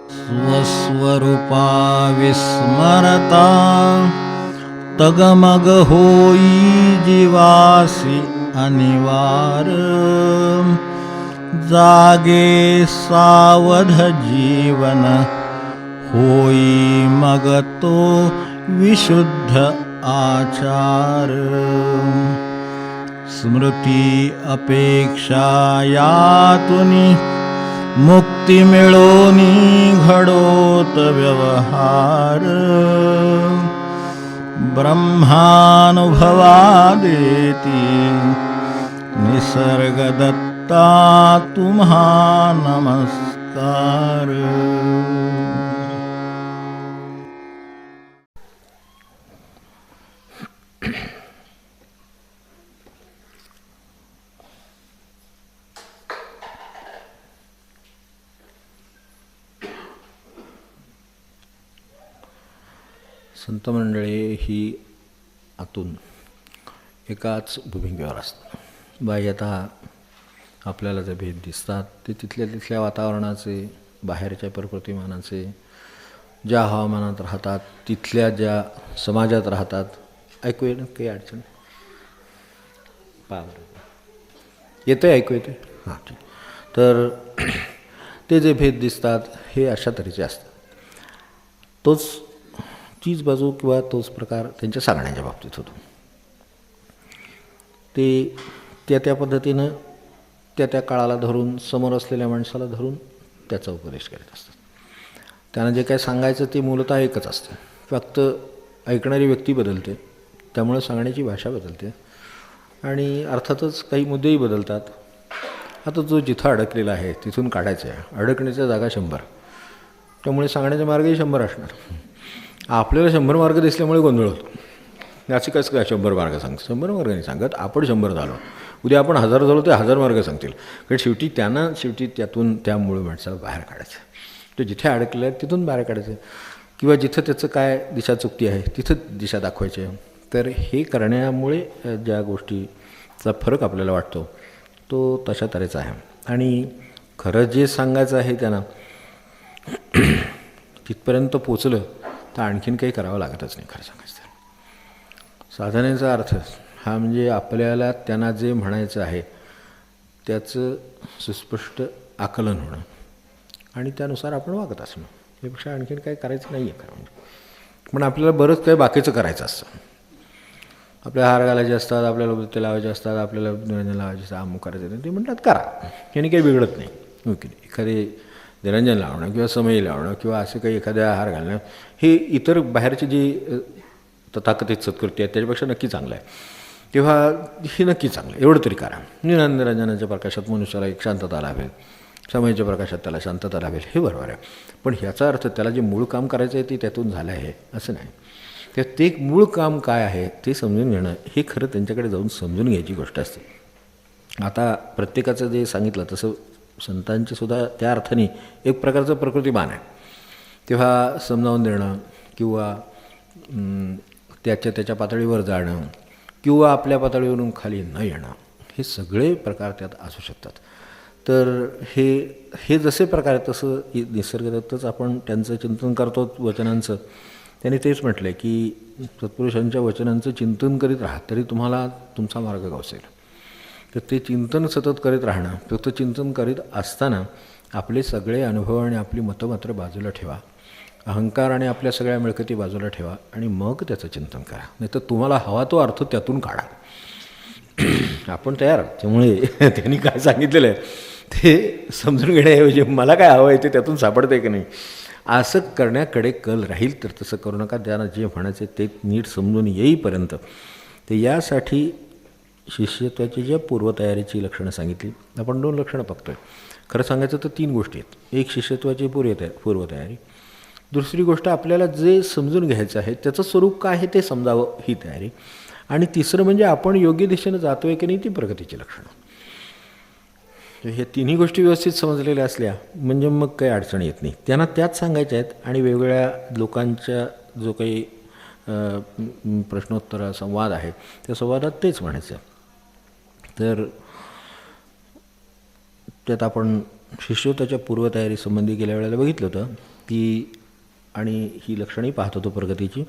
स्वस्वरूपा विस्मरता तगमग होई जीवासी अनिवार जागे सावध जीवन होई मग तो विशुद्ध आचार स्मृती अपेक्षा यातुनी मुक्ती मिळोनी घडोत व्यवहार ब्रह्मानुभवा देती निसर्ग दत्ता तुम्हा नमस्कार. संत मंडळी ही आतून एकाच भूमिकेवर असतात. बाह्यतः आपल्याला जे भेद दिसतात ते तिथल्या तिथल्या वातावरणाचे, बाहेरच्या प्रकृतिमानाचे, ज्या हवामानात राहतात, तिथल्या ज्या समाजात राहतात. ऐकू येणं काही अडचण येतं, ऐकू येते? हां, ठीक. तर ते जे भेद दिसतात हे अशा तऱ्हेचे असतात. तीच बाजू किंवा तोच प्रकार त्यांच्या सांगण्याच्या बाबतीत होतो. ते त्या पद्धतीनं त्या काळाला धरून, समोर असलेल्या माणसाला धरून त्याचा उपदेश करीत असतात. त्यांना जे काय सांगायचं ते मूलतः एकच असतं, फक्त ऐकणारी व्यक्ती बदलते, त्यामुळे सांगण्याची भाषा बदलते आणि अर्थातच काही मुद्देही बदलतात. आता जो जिथं अडकलेला आहे तिथून काढायचं आहे, अडकण्याच्या जागा 100, त्यामुळे सांगण्याचे मार्गही 100 असणार. आपल्याला 100 मार्ग दिसल्यामुळे गोंधळ होतो. असे कसं काय 100 मार्ग सांगतो? 100 मार्ग नाही सांगत, आपण 100 झालो, उद्या आपण 1000 झालो ते 1000 मार्ग सांगतील. कारण शेवटी त्यातून त्या मूळ माणसाला बाहेर काढायचं. तो जिथे अडकलं आहे तिथून बाहेर काढायचं, किंवा जिथं त्याचं काय दिशा चुकती आहे तिथं दिशा दाखवायची. तर हे करण्यामुळे ज्या गोष्टीचा फरक आपल्याला वाटतो तो तशा तऱ्हेचा आहे. आणि खरं जे सांगायचं आहे त्यांना तिथपर्यंत पोचलं तर आणखीन काही करावं लागतच नाही. खरं सांगायचं साधनेचा अर्थ हा म्हणजे आपल्याला त्यांना जे म्हणायचं आहे त्याचं सुस्पष्ट आकलन होणं आणि त्यानुसार आपण वागत असणं, यापेक्षा आणखीन काही करायचं नाही आहे. खरं म्हणजे पण आपल्याला बरंच काही बाकीचं करायचं असतं. आपल्याला हार घालायचे असतात, आपल्याला उदबत्ती लावायचे असतात, आपल्याला निरंजन लावायचे असतात, अमुक करायचं नाही. ते म्हणतात करा, याने काही बिघडत नाही. ओके, एखादे निरंजन लावणं किंवा समई लावणं किंवा असं काही एखाद्या हार घालणं हे इतर बाहेरची जी तथाकथित सत्कृती आहेत त्याच्यापेक्षा नक्की चांगलं आहे. तेव्हा हे नक्की चांगलं आहे, एवढं तरी करा. निरंजनाच्या प्रकाशात मनुष्याला एक शांतता लाभेल, समयीच्या प्रकाशात त्याला शांतता लाभेल, हे बरोबर आहे. पण ह्याचा अर्थ त्याला जे मूळ काम करायचं आहे ते त्यातून झालं आहे असं नाही. तर ते मूळ काम काय आहे ते समजून घेणं हे खरं त्यांच्याकडे जाऊन समजून घ्यायची गोष्ट असते. आता प्रत्येकाचं जे सांगितलं तसं संतांचे सुद्धा त्या अर्थाने एक प्रकारचं प्रकृतिमान आहे. तेव्हा समजावून देणं किंवा त्याच्या पातळीवर जाणं किंवा आपल्या पातळीवरून खाली न येणं हे सगळे प्रकार त्यात असू शकतात. तर हे जसे प्रकार आहेत तसं निसर्गदत्तच आपण त्यांचं चिंतन करतो वचनांचं. त्यांनी तेच म्हटलं की सत्पुरुषांच्या वचनांचं चिंतन करीत राहा तरी तुम्हाला तुमचा मार्ग गावसेल. तर ते चिंतन सतत करीत राहणं, फक्त चिंतन करीत असताना आपले सगळे अनुभव आणि आपली मतं मात्र बाजूला ठेवा, अहंकार आणि आपल्या सगळ्या मिळकती बाजूला ठेवा आणि मग त्याचं चिंतन करा. नाही तर तुम्हाला हवा तो अर्थ त्यातून काढा. आपण तयार आहोत. त्यामुळे त्यांनी काय सांगितलेलं आहे ते समजून घेण्याऐवजी मला काय हवं आहे ते त्यातून सापडतं की नाही असं करण्याकडे कल राहील. तर तसं करू नका. त्यांना जे म्हणायचे ते नीट समजून येईपर्यंत. तर यासाठी शिष्यत्वाची ज्या पूर्वतयारीची लक्षणं सांगितली, आपण 2 लक्षणं बघतोय. खरं सांगायचं तर 3 गोष्टी आहेत. एक शिष्यत्वाची पूर्वतयारी, दुसरी गोष्ट आपल्याला जे समजून घ्यायचं आहे त्याचं स्वरूप काय आहे ते समजावं ही तयारी, आणि तिसरं म्हणजे आपण योग्य दिशेनं जातोय की नाही ती प्रगतीची लक्षणं. हे तिन्ही गोष्टी व्यवस्थित समजलेल्या असल्या म्हणजे मग काही अडचण येत नाही. त्यांना त्याच सांगायच्या आहेत आणि वेगवेगळ्या लोकांच्या जो काही प्रश्नोत्तर संवाद आहे त्या संवादात तेच म्हणायचं. तर त्यात आपण शिष्यत्वाच्या पूर्वतयारीसंबंधी गेल्या वेळेला बघितलं होतं की आणि ही लक्षणंही पाहत होतो प्रगतीची.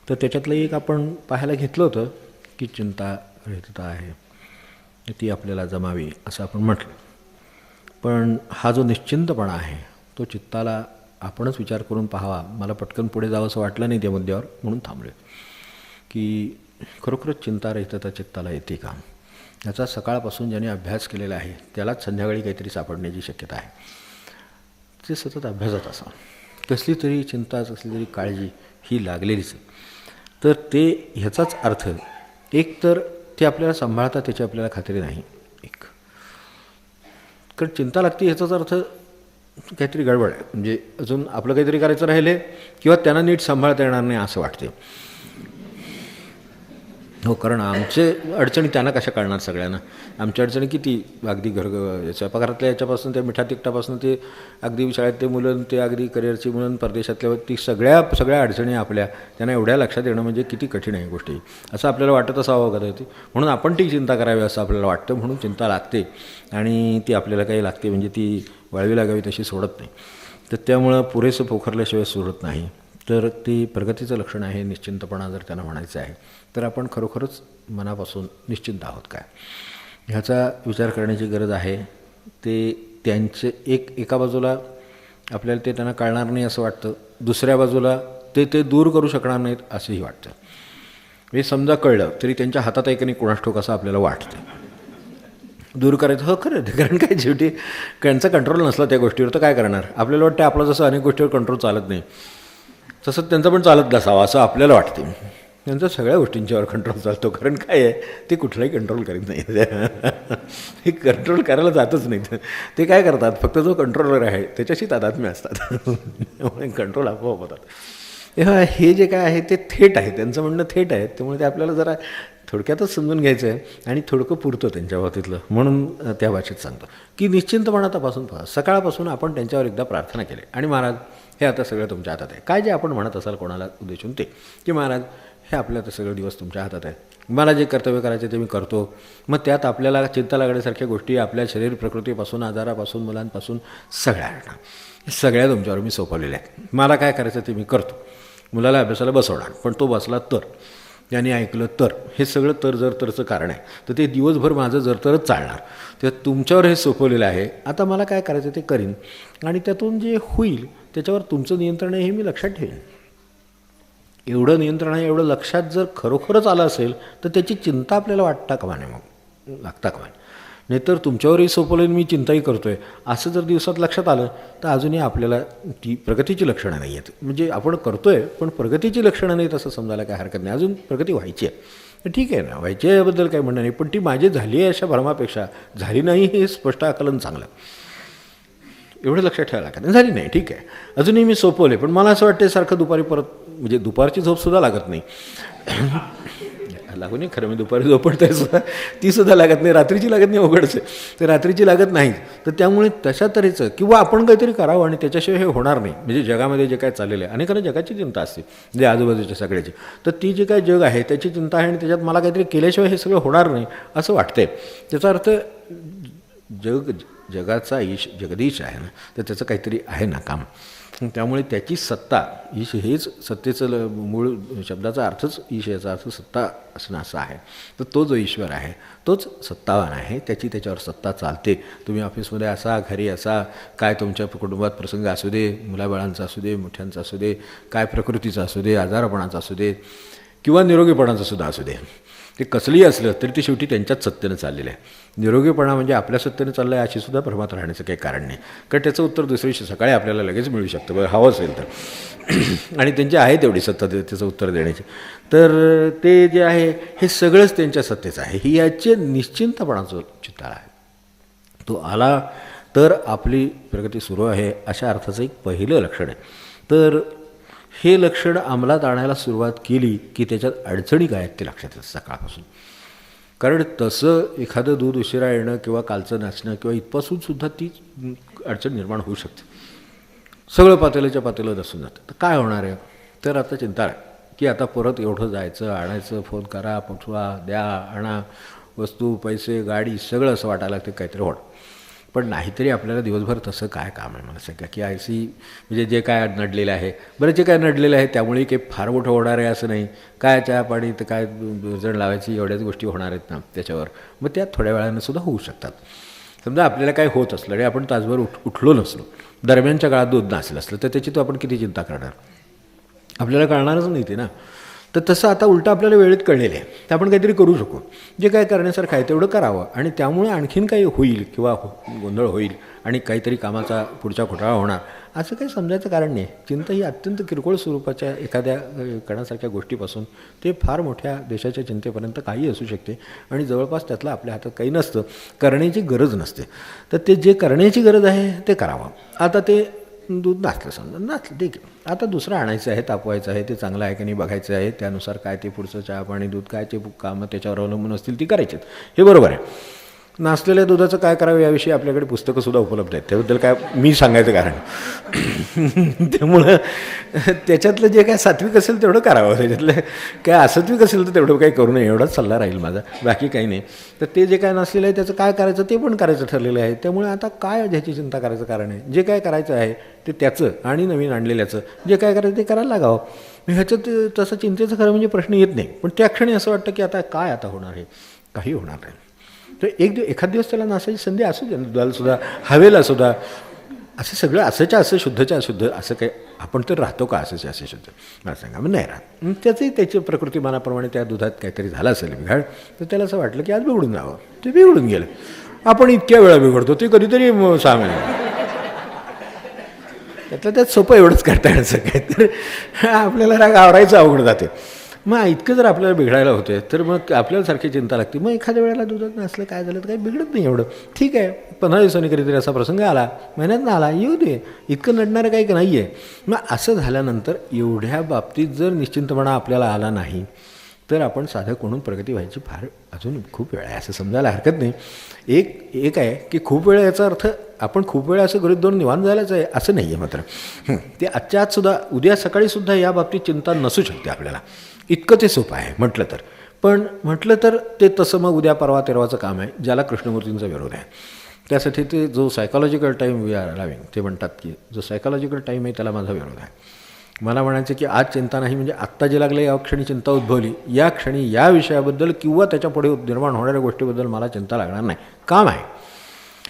तर त्याच्यातलं एक आपण पाहायला घेतलं होतं की चिंता रहितता आहे, ती आपल्याला जमावी असं आपण म्हटलं. पण हा जो निश्चिंतपणा आहे तो चित्ताला आपणच विचार करून पाहावा. मला पटकन पुढे जावं असं वाटलं नाही त्या मुद्द्यावर, म्हणून थांबले की खरोखरच चिंता रहितता चित्ताला येते का. याचा सकाळपासून ज्याने अभ्यास केलेला आहे त्यालाच संध्याकाळी काहीतरी सापडण्याची शक्यता आहे. ते सतत अभ्यासात असा कसली तरी चिंता कसली तरी काळजी ही लागलेलीच आहे. तर ते ह्याचाच अर्थ एक तर ते आपल्याला सांभाळतात त्याची आपल्याला खात्री नाही. एक कारण चिंता लागते ह्याचाच अर्थ काहीतरी गडबड आहे, म्हणजे अजून आपलं काहीतरी करायचं राहिले किंवा त्यांना नीट सांभाळता येणार नाही असं वाटते. हो, कारण आमचे अडचणी त्यांना कशा कळणार सगळ्यांना. आमच्या अडचणी किती अगदी स्वयंपाकघरातल्या याच्यापासून त्या मिठा तिखटापासून ते अगदी शाळेत ते मुलं, ते अगदी करिअरची मुलं परदेशातल्या, ती सगळ्या अडचणी आपल्या त्यांना एवढ्या लक्षात येणं म्हणजे किती कठीण आहे गोष्टी, असं आपल्याला वाटत असावं कदाचित. म्हणून आपण ती चिंता करावी असं आपल्याला वाटतं, म्हणून चिंता लागते आणि ती आपल्याला काही लागते म्हणजे ती वाळवी लागावी तशी सोडत नाही. तर त्यामुळं पुरेसं पोखरल्याशिवाय सोडत नाही. तर ती प्रगतीचं लक्षण आहे निश्चिंतपणा. जर त्यांना म्हणायचं आहे तर आपण खरोखरच मनापासून निश्चिंत आहोत काय ह्याचा विचार करण्याची गरज आहे. ते त्यांचे एका बाजूला आपल्याला ते त्यांना कळणार नाही असं वाटतं, दुसऱ्या बाजूला ते दूर करू शकणार नाहीत असंही वाटतं. हे समजा कळलं तरी त्यांच्या हातात आहे की नाही कोणास ठाऊक असं आपल्याला वाटतं. दूर करायचं हो खरं, कारण काय शेवटी त्यांचा कंट्रोल नसला त्या गोष्टीवर तर काय करणार. आपल्याला वाटतं आपलं जसं अनेक गोष्टीवर कंट्रोल चालत नाही तसं त्यांचं पण चालत नसावं असं आपल्याला वाटते. त्यांचा सगळ्या गोष्टींच्यावर कंट्रोल चालतो, कारण काय आहे ते कुठलाही कंट्रोल करीत नाही. हे कंट्रोल करायला जातच नाहीत. ते काय करतात फक्त जो कंट्रोलर आहे त्याच्याशी तादात्म्य असतात, त्यामुळे कंट्रोल आपोआप होतात. हे जे काय आहे ते थेट आहे, त्यांचं म्हणणं थेट आहे. त्यामुळे ते आपल्याला जरा थोडक्यातच समजून घ्यायचं आहे आणि थोडकं पुरतं त्यांच्या बाबतीतलं, म्हणून त्या भाषेत सांगतो की निश्चिंतपणा तपासून पहा. सकाळपासून आपण त्यांच्यावर एकदा प्रार्थना केली आणि महाराज हे आता सगळं तुमच्या हातात आहे. काय जे आपण म्हणत असाल कोणाला उद्देशून ते की महाराज हे आपल्या आता सगळं दिवस तुमच्या हातात आहे, मला जे कर्तव्य करायचे ते मी करतो. मग त्यात आपल्याला चिंता लागण्यासारख्या गोष्टी आपल्या शरीर प्रकृतीपासून, आजारापासून, मुलांपासून सगळ्या तुमच्यावर मी सोपवलेल्या आहेत. मला काय करायचं ते मी करतो. मुलाला अभ्यासाला बसवणार, पण तो बसला तर, त्याने ऐकलं तर, हे सगळं तर जर तरचं कारण आहे. तर ते दिवसभर माझं जर तरच चालणार. तर तुमच्यावर हे सोपवलेलं आहे. आता मला काय करायचं ते करीन आणि त्यातून जे होईल त्याच्यावर तुमचं नियंत्रण आहे हे मी लक्षात ठेवेन. एवढं नियंत्रण आहे एवढं लक्षात जर खरोखरच आलं असेल तर त्याची चिंता आपल्याला वाटता कामा नये, मग लागता कामा नये. नाहीतर तुमच्यावरही सोपवलं मी चिंताही करतो आहे असं जर दिवसात लक्षात आलं तर अजूनही आपल्याला ती प्रगतीची लक्षणं नाही आहेत. म्हणजे आपण करतो आहे पण प्रगतीची लक्षणं नाहीत असं समजायला काय हरकत नाही. अजून प्रगती व्हायची आहे, ठीक आहे ना, व्हायची आहे याबद्दल काही म्हणणं नाही, पण ती माझी झाली आहे अशा भ्रमापेक्षा झाली नाही हे स्पष्ट आकलन चांगलं. एवढं लक्षात ठेवायला लागत नाही. झाली नाही ठीक आहे, अजूनही मी सोपवले, पण मला असं वाटतं सारखं दुपारी परत म्हणजे दुपारची झोपसुद्धा लागत नाही. लागू नाही खरं, मी दुपारी झोपडतोय सुद्धा तीसुद्धा लागत नाही, रात्रीची लागत नाही, अवघडच आहे. तर रात्रीची लागत नाही. तर त्यामुळे तशा तऱ्हेचं किंवा आपण काहीतरी करावं आणि त्याच्याशिवाय हे होणार नाही. म्हणजे जगामध्ये जे काय चाललेलं आहे, अनेकांना जगाची चिंता असते जे आजूबाजूच्या सगळ्याची, तर ती जे काय जग आहे त्याची चिंता आहे आणि त्याच्यात मला काहीतरी केल्याशिवाय हे सगळं होणार नाही असं वाटतंय. त्याचा अर्थ जगाचा जगदीश आहे ना, तर त्याचं काहीतरी आहे ना काम. त्यामुळे त्याची सत्ता, ईश हेच सत्तेचं मूळ शब्दाचा अर्थच ईश याचा अर्थ सत्ता असणं असं आहे. तर तो जो ईश्वर आहे तोच सत्तावान आहे, त्याची त्याच्यावर सत्ता चालते. तुम्ही ऑफिसमध्ये असा, घरी असा, काय तुमच्या कुटुंबात प्रसंग असू दे, मुलाबाळांचा असू दे, मोठ्यांचा असू दे, काय प्रकृतीचा असू दे, आजारपणाचा असू दे किंवा निरोगीपणाचं सुद्धा असू दे, ते कसलंही असलं तरी ते शेवटी त्यांच्याच सत्तेनं चाललेलं आहे. निरोगीपणा म्हणजे आपल्या सत्तेनं चाललं आहे अशी सुद्धा भ्रमात राहण्याचं काही कारण नाही, कारण त्याचं उत्तर दुसऱ्या दिवशी सकाळी आपल्याला लगेच मिळू शकतं बरं हवं असेल तर. आणि त्यांची आहे तेवढी सत्ता त्याचं उत्तर देण्याची. तर ते जे आहे हे सगळंच त्यांच्या सत्तेचं आहे. ही याचे निश्चिंतपणाचं चित्र आहे. तो आला तर आपली प्रगती सुरू आहे अशा अर्थाचं एक पहिलं लक्षण आहे. तर हे लक्षण अंमलात आणायला सुरुवात केली की त्याच्यात अडचणी काय आहेत ते लक्षात येतं सकाळपासून. कारण तसं एखादं दूध उशिरा येणं किंवा कालचं नाचणं किंवा इथपासूनसुद्धा ती अडचण निर्माण होऊ शकते. सगळं पातेल्याच्या पातेलं नसून जातं. तर काय होणार आहे, तर आता चिंता आहे की आता परत एवढं जायचं आणायचं, फोन करा, पोचवा, द्या, आणा, वस्तू, पैसे, गाडी सगळं असं वाटायला लागतं काहीतरी होणं. पण नाहीतरी आपल्याला दिवसभर तसं काय काम आहे मला सांगा, की आयसी म्हणजे जे काय नडलेलं आहे, बरं जे काय नडलेलं आहे त्यामुळे काही फार मोठं होणार आहे असं नाही. काय चहा पाणी तर काय जण लावायची एवढ्याच गोष्टी होणार आहेत ना त्याच्यावर, मग त्या थोड्या वेळानं सुद्धा होऊ शकतात. समजा आपल्याला काय होत असलं आणि आपण तासभर उठलो नसलो, दरम्यानच्या काळात दूध नसलं असलं, तर त्याची तो आपण किती चिंता करणार, आपल्याला कळणारच नाही ते ना. तर तसं आता उलटं आपल्याला वेळेत कळलेलं आहे, तर आपण काहीतरी करू शकू, जे काय करण्यासारखं आहे तेवढं करावं. आणि त्यामुळे आणखीन काही होईल किंवा गोंधळ होईल आणि काहीतरी कामाचा पुढचा घोटाळा होणार असं काही समजायचं कारण नाही. चिंता ही अत्यंत किरकोळ स्वरूपाच्या एखाद्या कणासारख्या गोष्टीपासून ते फार मोठ्या देशाच्या चिंतेपर्यंत काही असू शकते आणि जवळपास त्यातलं आपल्या हातात काही नसतं, करण्याची गरज नसते. तर ते जे करण्याची गरज आहे ते करावं. आता ते दूध नाचलं, समजा नाचलं, ठीक आहे. आता दुसरं आणायचं आहे, तापवायचं आहे, ते चांगलं आहे की नाही बघायचं आहे, त्यानुसार काय ते पुढचं चहा पाणी दूध काय ते कामं त्याच्यावर अवलंबून असतील ती करायचीत, हे बरोबर आहे. नासलेल्या दुधाचं काय करावं याविषयी आपल्याकडे पुस्तकंसुद्धा उपलब्ध आहेत, त्याबद्दल काय मी सांगायचं कारण त्यामुळं त्याच्यातलं जे काय सात्विक असेल तेवढं करावं, त्याच्यातलं काय असत्विक असेल तर तेवढं काही करू नये, एवढाच सल्ला राहील माझा, बाकी काही नाही. तर ते जे काय नसलेलं आहे त्याचं काय करायचं ते पण करायचं ठरलेलं आहे. त्यामुळे आता काय ज्याची चिंता करायचं कारण आहे, जे काय करायचं आहे ते त्याचं आणि नवीन आणलेल्याचं जे काय करायचं ते करायला लागावं. ह्याच्यात तसं चिंतेचं खरं म्हणजे प्रश्न येत नाही. पण त्या क्षणी असं वाटतं की आता काय आता होणार आहे, काही होणार नाही. तर एखाद दिवस त्याला नासायची संधी असू दे, दुधाला सुद्धा हवेला सुद्धा. असं सगळं असंच्या असं शुद्धच्या अशुद्ध असं काही आपण तर राहतो का असंच्या असे शुद्ध, मला सांगा. मग नाही राहत. त्याचंही त्याची प्रकृतीमानाप्रमाणे त्या दुधात काहीतरी झालं असेल बिघाड, तर त्याला असं वाटलं की आज बिघडून जावं, ते बिघडून गेलं. आपण इतक्या वेळा बिघडतो, ते कधीतरी सांगणं त्यातलं त्यात सोपं एवढंच करता येण्याचं काय, तर आपल्याला राग आवरायचं अवघड जाते. मग इतकं जर आपल्याला बिघडायला होते तर मग आपल्याला सारखी चिंता लागते. मग एखाद्या वेळेला दुधात नसलं काय झालं तर काही बिघडत नाही एवढं, ठीक आहे. 15 दिवसांनी कधीतरी असा प्रसंग आला, महिन्यात आला, येऊ दे, इतकं नडणारं काही नाही आहे. मग असं झाल्यानंतर एवढ्या बाबतीत जर निश्चिंतपणा आपल्याला आला नाही तर आपण साधक म्हणून प्रगती व्हायची फार अजून खूप वेळ आहे असं समजायला हरकत नाही. एक आहे की खूप वेळ याचा अर्थ आपण खूप वेळा असं गरीब दोन निवांत झाल्याचं आहे असं नाही आहे. मात्र ते आजच्या आजसुद्धा उद्या सकाळीसुद्धा या बाबतीत चिंता नसू शकते आपल्याला, इतकं ते सोपं आहे म्हटलं तर. पण म्हटलं तर ते तसं मग उद्या परवा तेरवाचं काम आहे, ज्याला कृष्णमूर्तींचा विरोध आहे. त्यासाठी ते जो सायकॉलॉजिकल टाईम वी आर लाविंग, ते म्हणतात की जो सायकॉलॉजिकल टाईम आहे त्याला माझा विरोध आहे. मला म्हणायचं की आज चिंता नाही म्हणजे आत्ता जे लागले या क्षणी चिंता उद्भवली, या क्षणी या विषयाबद्दल किंवा त्याच्या पुढे निर्माण होणाऱ्या गोष्टीबद्दल मला चिंता लागणार नाही. काम आहे,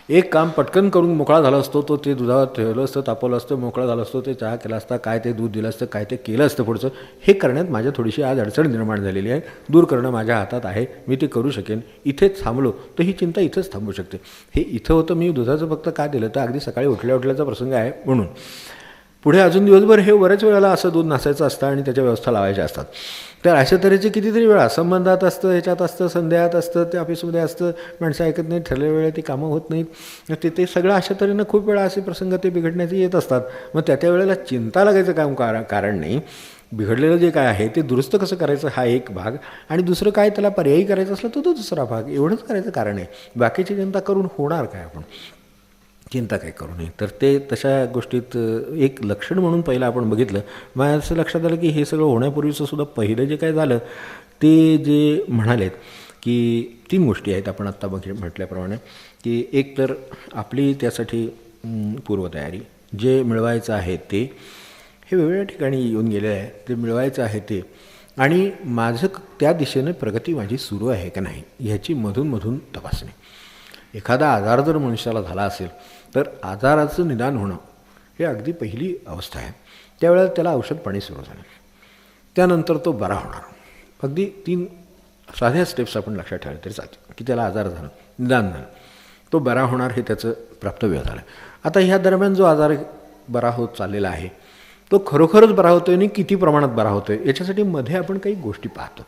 एक काम पटकन करून मोकळा झाला असतो, तो ते दुधावर ठेवलं असतं, तापवलं असतं, मोकळा झाला असतो, ते चहा केला असता, काय ते दूध दिलं असतं, काय ते केलं असतं पुढचं. हे करण्यात माझ्या थोडीशी आज अडचण निर्माण झालेली आहे, दूर करणं माझ्या हातात आहे, मी ते करू शकेन. इथेच थांबलो तर ही चिंता इथंच थांबू शकते. हे इथं होतं, मी दुधाचं फक्त का दिलं तर अगदी सकाळी उठल्याचा प्रसंग आहे म्हणून. पुढे अजून दिवसभर हे बऱ्याच वेळेला असं दूध नासायचं असतं आणि त्याच्या व्यवस्था लावायच्या असतात. तर अशा तऱ्हेचे कितीतरी वेळा संबंधात असतं, ह्याच्यात असतं, संध्यात असतं, ते ऑफिसमध्ये असतं, माणसं ऐकत नाहीत, ठरलेल्या वेळेला ती कामं होत नाहीत. ते सगळं अशा तऱ्हेनं खूप वेळा असे प्रसंग ते बिघडण्याचे येत असतात. मग त्या वेळेला चिंता लागायचं काम कारण नाही. बिघडलेलं जे काय आहे ते दुरुस्त कसं करायचं हा एक भाग, आणि दुसरं काय त्याला पर्यायी करायचं असलं तर तो दुसरा भाग, एवढंच करायचं कारण आहे. बाकीची चिंता करून होणार काय, आपण चिंता काय करू नये. तर ते तशा गोष्टीत एक लक्षण म्हणून पहिलं आपण बघितलं. मला असं लक्षात आलं की हे सगळं होण्यापूर्वीचं सुद्धा पहिलं जे काय झालं ते जे म्हणालेत की 3 गोष्टी आहेत आपण आत्ता म्हटल्याप्रमाणे, की एक तर आपली त्यासाठी पूर्वतयारी, जे मिळवायचं आहे ते, हे वेगवेगळ्या ठिकाणी येऊन गेलेलं आहे, ते मिळवायचं आहे ते, आणि माझं त्या दिशेने प्रगती माझी सुरू आहे का नाही ह्याची मधून तपासणी. एखादा आजार जर मनुष्याला झाला असेल तर आजाराचं निदान होणं हे अगदी पहिली अवस्था आहे. त्यावेळेला त्याला औषध पाणी सुरू झालं, त्यानंतर तो बरा होणार. अगदी 3 साध्या स्टेप्स आपण लक्षात ठेवल्या तरी चालतं की त्याला आजार झाला, निदान झालं, तो बरा होणार, हे त्याचं प्राप्तव्य झालं. आता ह्या दरम्यान जो आजार बरा होत चाललेला आहे तो खरोखरच बरा होतो आहे आणि किती प्रमाणात बरा होतो आहे याच्यासाठी मध्ये आपण काही गोष्टी पाहतो.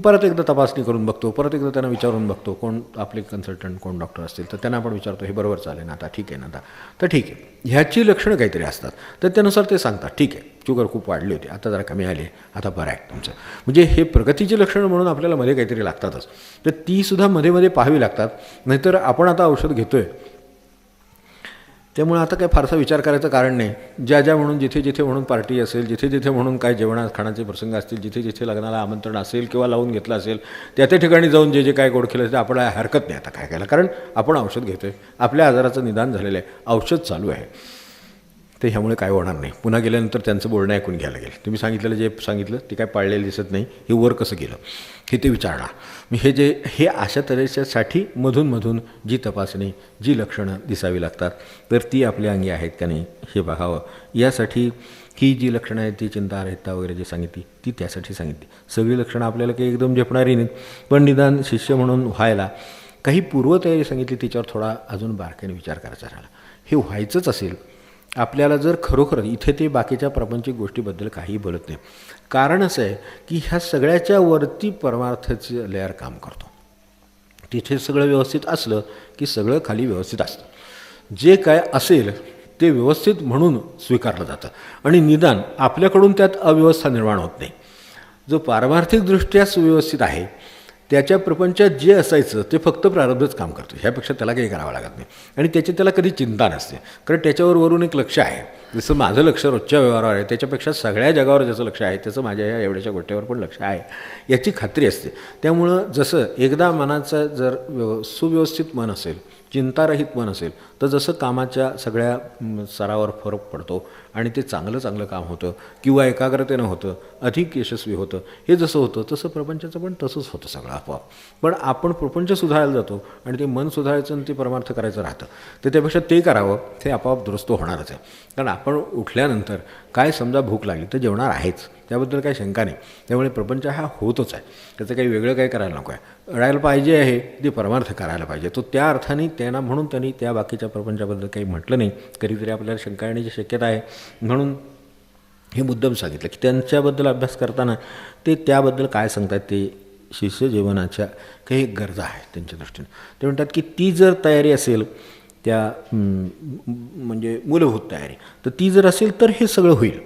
परत एकदा तपासणी करून बघतो, परत एकदा त्यांना विचारून बघतो, कोण आपले कन्सल्टंट कोण डॉक्टर असतील तर त्यांना आपण विचारतो, हे बरोबर चालेल ना आता, ठीक आहे ना आता, तर ठीक आहे. ह्याची लक्षणं काहीतरी असतात तर त्यानुसार ते सांगतात, ठीक आहे शुगर खूप वाढली होती, आता जरा कमी आली, आता बरं आहे तुमचं. म्हणजे हे प्रगतीची लक्षणं म्हणून आपल्याला मध्ये काहीतरी लागतातच, तर तीसुद्धा मध्ये पाहावी लागतात. नाहीतर आपण आता औषध घेतो आहे त्यामुळे आता काही फारसा विचार करायचं कारण नाही. ज्या म्हणून जिथे जिथे म्हणून पार्टी असेल, जिथे जिथे म्हणून काय जेवणा खाण्याचे प्रसंग असतील, जिथे जिथे लग्नाला आमंत्रण असेल किंवा लावून घेतलं असेल, त्या ठिकाणी जाऊन जे जे काय गोड केलं ते आपल्याला हरकत नाही आता काय करायला. कारण आपण औषध घेतो आहे, आपल्या आजाराचं निदान झालेलं आहे, औषध चालू आहे. ते ह्यामुळे काय होणार नाही. पुन्हा गेल्यानंतर त्यांचं बोलणं ऐकून घ्यायला लागेल. तुम्ही सांगितलेलं जे सांगितलं ते काय पाळलेलं दिसत नाही, हे वर कसं गेलं हे ते विचारणार. मी हे अशा तऱ्हेच्यासाठी मधून जी तपासणी, जी लक्षणं दिसावी लागतात तर ती आपल्या अंगी आहेत का नाही हे बघावं. यासाठी ही जी लक्षणं आहेत ती चिंता, रहिता वगैरे जे सांगितली ती त्यासाठी सांगितली. सगळी लक्षणं आपल्याला काही एकदम झेपणारी नाहीत, पण निदान शिष्य म्हणून व्हायला काही पूर्वतयारी सांगितली, तिच्यावर थोडा अजून बारकाईने विचार करायचा राहिला. हे व्हायचंच असेल आपल्याला जर खरोखर इथे ते बाकीच्या प्रापंचिक गोष्टीबद्दल काही बोलत नाही. कारण असं आहे की ह्या सगळ्याच्या वरती परमार्थाचं लेअर काम करतो. तिथे सगळं व्यवस्थित असलं की सगळं खाली व्यवस्थित असतं. जे काय असेल ते व्यवस्थित म्हणून स्वीकारलं जातं आणि निदान आपल्याकडून त्यात अव्यवस्था निर्माण होत नाही. जो पारमार्थिकदृष्ट्या सुव्यवस्थित आहे त्याच्या प्रपंचात जे असायचं ते फक्त प्रारब्धच काम करतो, ह्यापेक्षा त्याला काही करावं लागत नाही आणि त्याला कधी चिंता नसते. कारण त्याच्यावर वरून एक लक्ष आहे. जसं माझं लक्ष रोजच्या व्यवहारावर आहे त्याच्यापेक्षा सगळ्या जगावर ज्याचं लक्ष आहे त्याचं माझ्या या एवढ्याच्या गोष्टीवर पण लक्ष आहे याची खात्री असते. त्यामुळं जसं एकदा मनाचं जर सुव्यवस्थित मन असेल, चिंतारहित मन असेल तर जसं कामाच्या सगळ्या स्तरावर फरक पडतो आणि ते चांगलं काम होतं किंवा एकाग्रतेनं होतं, अधिक यशस्वी होतं. हे जसं होतं तसं प्रपंचाचं पण तसंच होतं सगळं आपोआप. पण आपण प्रपंच सुधारायला जातो आणि ते मन सुधारायचं आणि ते परमार्थ करायचं राहतं. तर त्यापेक्षा ते करावं, ते आपोआप दुरुस्त होणारच आहे. कारण आपण उठल्यानंतर काय समजा भूक लागली तर जेवणार आहेच, त्याबद्दल काही शंका नाही. त्यामुळे प्रपंच हा होतच आहे, त्याचं काही वेगळं काही करायला नको आहे. रडायला पाहिजे आहे ते परमार्थ करायला पाहिजे. तो त्या अर्थाने म्हणून त्यांनी त्या बाकीच्या प्रपंचाबद्दल काही म्हटलं नाही. कधीतरी आपल्याला शंका येण्याची शक्यता आहे म्हणून हे मुद्दाम सांगितलं की त्यांच्याबद्दल अभ्यास करताना ते त्याबद्दल काय सांगतात ते शिष्य जीवनाच्या काही गरजा आहेत त्यांच्या दृष्टीने. ते म्हणतात की ती जर तयारी असेल त्या म्हणजे मूलभूत तयारी तर ती जर असेल तर हे सगळं होईल.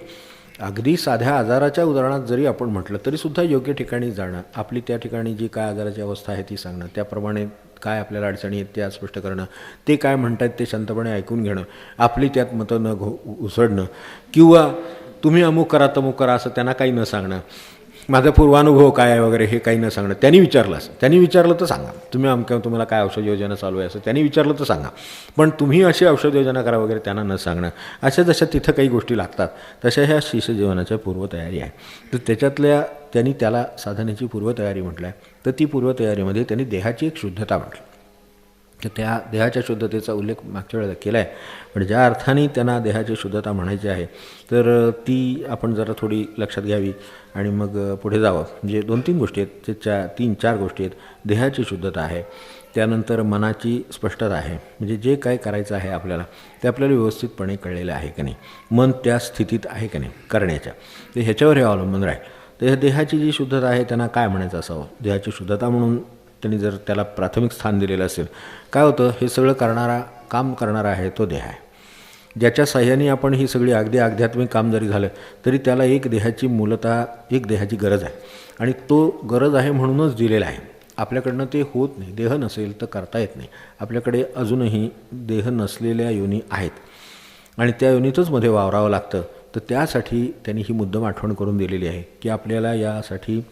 अगदी साध्या आजाराच्या उदाहरणात जरी आपण म्हटलं तरीसुद्धा योग्य ठिकाणी जाणं, आपली त्या ठिकाणी जी काय आजाराची अवस्था आहे ती सांगणं, त्याप्रमाणे काय आपल्याला अडचणी आहेत त्या स्पष्ट करणं, ते काय म्हणतात ते शांतपणे ऐकून घेणं, आपली त्यात मतं न उसडणं किंवा तुम्ही अमुक करा तमुक करा असं त्यांना काही न सांगणं, माझा पूर्वानुभव काय आहे वगैरे हे काही न सांगणं. त्यांनी विचारलं तर सांगा, तुम्हाला काय औषध योजना चालू आहे असं त्यांनी विचारलं तर सांगा, पण तुम्ही अशी औषध योजना करा वगैरे त्यांना न सांगणं. अशा जशा तिथं काही गोष्टी लागतात तशा ह्या शिष्य जीवनाच्या पूर्वतयारी आहे. तर त्याच्यातल्या त्यांनी त्याला साधनेची पूर्वतयारी म्हटलं आहे. तर ती पूर्वतयारीमध्ये त्यांनी देहाची एक शुद्धता म्हटली. तर त्या देहाच्या शुद्धतेचा उल्लेख मागच्या वेळेला केला आहे, पण ज्या अर्थाने त्यांना देहाची शुद्धता म्हणायची आहे तर ती आपण जरा थोडी लक्षात घ्यावी आणि मग पुढे जावं. म्हणजे 2-3 गोष्टी आहेत, ते 3-4 गोष्टी आहेत. देहाची शुद्धता आहे, त्यानंतर मनाची स्पष्टता आहे, म्हणजे जे काय करायचं आहे आपल्याला ते आपल्याला व्यवस्थितपणे कळलेलं आहे का नाही, मन त्या स्थितीत आहे का नाही करण्याच्या, ते ह्याच्यावर हे अवलंबून राहील. तर ह्या देहाची जी शुद्धता आहे त्यांना काय म्हणायचं असावं. देहाची शुद्धता म्हणून त्यांनी जर त्याला प्राथमिक स्थान दिलेलं असेल, काय होतं हे सगळं काम करणारा आहे तो देह आहे. ज्याच्या साह्याने आपण ही सगळी अगदी आध्यात्मिक काम जरी झालं तरी त्याला एक देहाची गरज आहे आणि तो गरज आहे म्हणूनच दिलेला आहे. आपल्याकडनं ते होत नाही. देह नसेल तर करता येत नाही. आपल्याकडे अजूनही देह नसलेल्या योनी आहेत आणि त्या योनीतच मध्ये वावरावं लागतं. तर त्यासाठी त्यांनी ही मुद्दाम आठवण करून दिलेली आहे की आपल्याला यासाठी